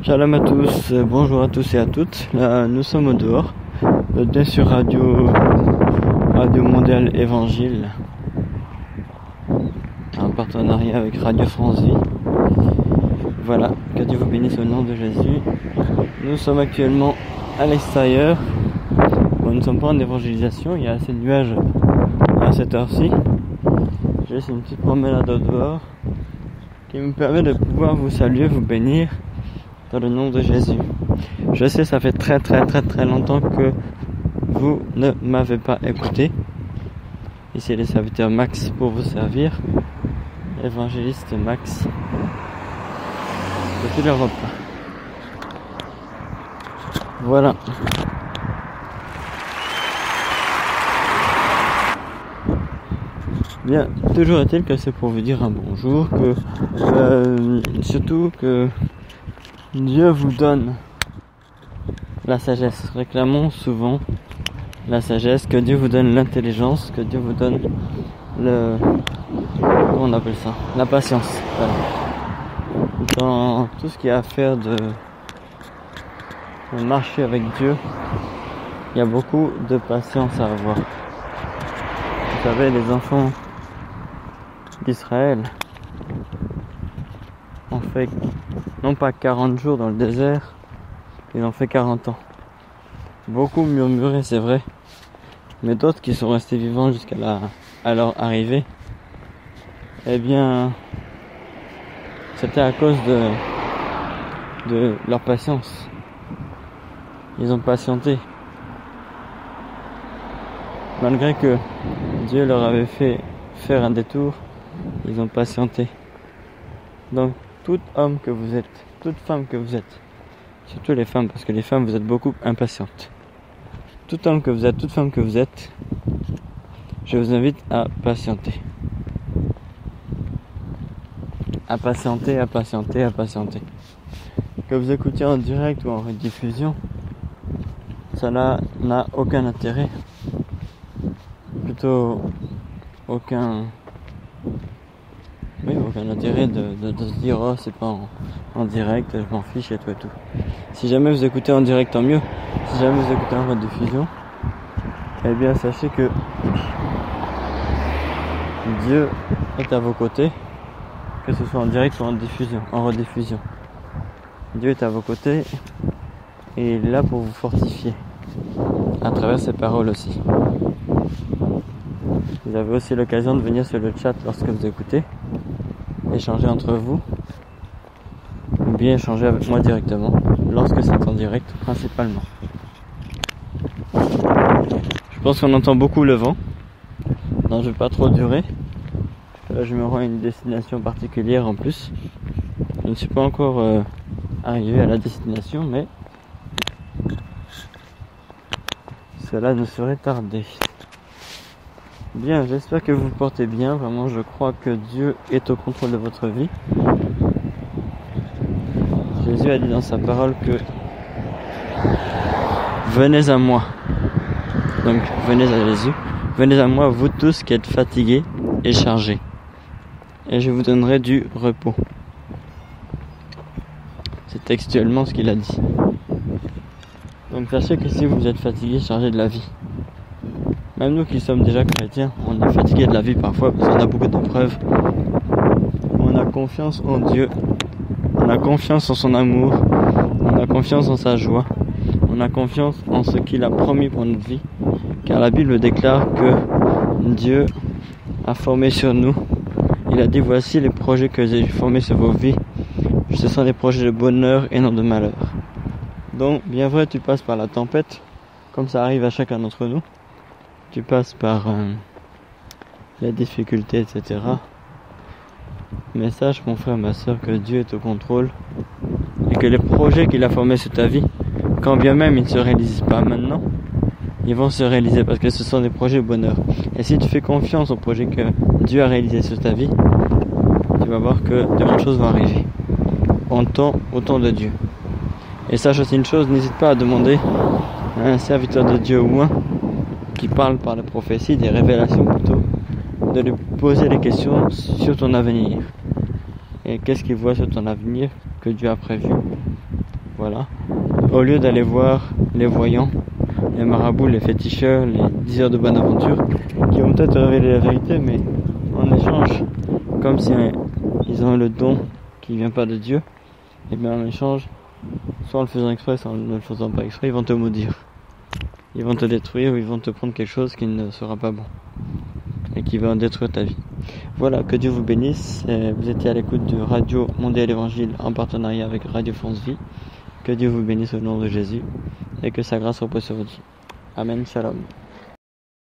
Shalom à tous, bonjour à tous et à toutes. Là, nous sommes au dehors, bien sûr Radio Mondiale Évangile, en partenariat avec Radio France Vie. Voilà, que Dieu vous bénisse au nom de Jésus. Nous sommes actuellement à l'extérieur. Bon, nous ne sommes pas en évangélisation, il y a assez de nuages à cette heure-ci. J'ai laissé une petite promenade au dehors qui me permet de pouvoir vous saluer, vous bénir dans le nom de Jésus. Je sais, ça fait très longtemps que vous ne m'avez pas écouté. Ici les serviteurs Max pour vous servir. Évangéliste Max de toute l'Europe. Voilà. Bien, toujours est-il que c'est pour vous dire un bonjour, que surtout que Dieu vous donne la sagesse. Réclamons souvent la sagesse, que Dieu vous donne l'intelligence, que Dieu vous donne comment on appelle ça, la patience. Voilà. Dans tout ce qui a à faire de marcher avec Dieu, il y a beaucoup de patience à avoir. Vous savez, les enfants d'Israël ont fait non pas 40 jours dans le désert, ils ont fait 40 ans. Beaucoup murmuraient, c'est vrai, mais d'autres qui sont restés vivants jusqu'à leur arrivée, eh bien, c'était à cause de leur patience. Ils ont patienté. Malgré que Dieu leur avait fait faire un détour, ils ont patienté. Donc, tout homme que vous êtes, toute femme que vous êtes, surtout les femmes, parce que les femmes, vous êtes beaucoup impatientes. Tout homme que vous êtes, toute femme que vous êtes, je vous invite à patienter. À patienter. Que vous écoutiez en direct ou en rediffusion, ça n'a aucun intérêt. Plutôt aucun intérêt de se dire oh c'est pas en direct, je m'en fiche et tout. Si jamais vous écoutez en direct, tant mieux. Si jamais vous écoutez en rediffusion, eh bien sachez que Dieu est à vos côtés, que ce soit en direct ou en rediffusion. Dieu est à vos côtés et il est là pour vous fortifier à travers ses paroles aussi. Vous avez aussi l'occasion de venir sur le chat lorsque vous écoutez, échanger entre vous, ou bien échanger avec moi directement, lorsque c'est en direct principalement. Je pense qu'on entend beaucoup le vent. Non, je vais pas trop durer. Là, je me rends à une destination particulière en plus. Je ne suis pas encore arrivé à la destination, mais cela ne saurait tarder. Bien, j'espère que vous vous portez bien. Vraiment, je crois que Dieu est au contrôle de votre vie. Jésus a dit dans sa parole que venez à moi. Donc, venez à Jésus. Venez à moi, vous tous qui êtes fatigués et chargés, et je vous donnerai du repos. C'est textuellement ce qu'il a dit. Donc, sachez que si vous êtes fatigués, chargés de la vie, même nous qui sommes déjà chrétiens, on est fatigué de la vie parfois parce qu'on a beaucoup d'épreuves. On a confiance en Dieu, on a confiance en son amour, on a confiance en sa joie, on a confiance en ce qu'il a promis pour notre vie, car la Bible déclare que Dieu a formé sur nous. Il a dit voici les projets que j'ai formés sur vos vies, ce sont des projets de bonheur et non de malheur. Donc bien vrai, tu passes par la tempête, comme ça arrive à chacun d'entre nous. Tu passes par les difficultés, etc. Mais sache, mon frère, ma soeur, que Dieu est au contrôle et que les projets qu'il a formés sur ta vie, quand bien même ils ne se réalisent pas maintenant, ils vont se réaliser parce que ce sont des projets de bonheur. Et si tu fais confiance aux projets que Dieu a réalisés sur ta vie, tu vas voir que de grandes choses vont arriver au temps de Dieu. Et sache aussi une chose, n'hésite pas à demander à un serviteur de Dieu ou un qui parle par la prophétie, des révélations plutôt, de lui poser des questions sur ton avenir. Et qu'est-ce qu'il voit sur ton avenir que Dieu a prévu. Voilà. Au lieu d'aller voir les voyants, les marabouts, les féticheurs, les diseurs de bonne aventure, qui vont peut-être te révéler la vérité, mais en échange, comme si ils ont le don qui vient pas de Dieu, et bien en échange, soit en le faisant exprès, soit en ne le faisant pas exprès, ils vont te maudire. Ils vont te détruire ou ils vont te prendre quelque chose qui ne sera pas bon et qui va détruire ta vie. Voilà, que Dieu vous bénisse. Vous étiez à l'écoute de Radio Mondiale Évangile en partenariat avec Radio France Vie. Que Dieu vous bénisse au nom de Jésus et que sa grâce repose sur vous. Amen, shalom.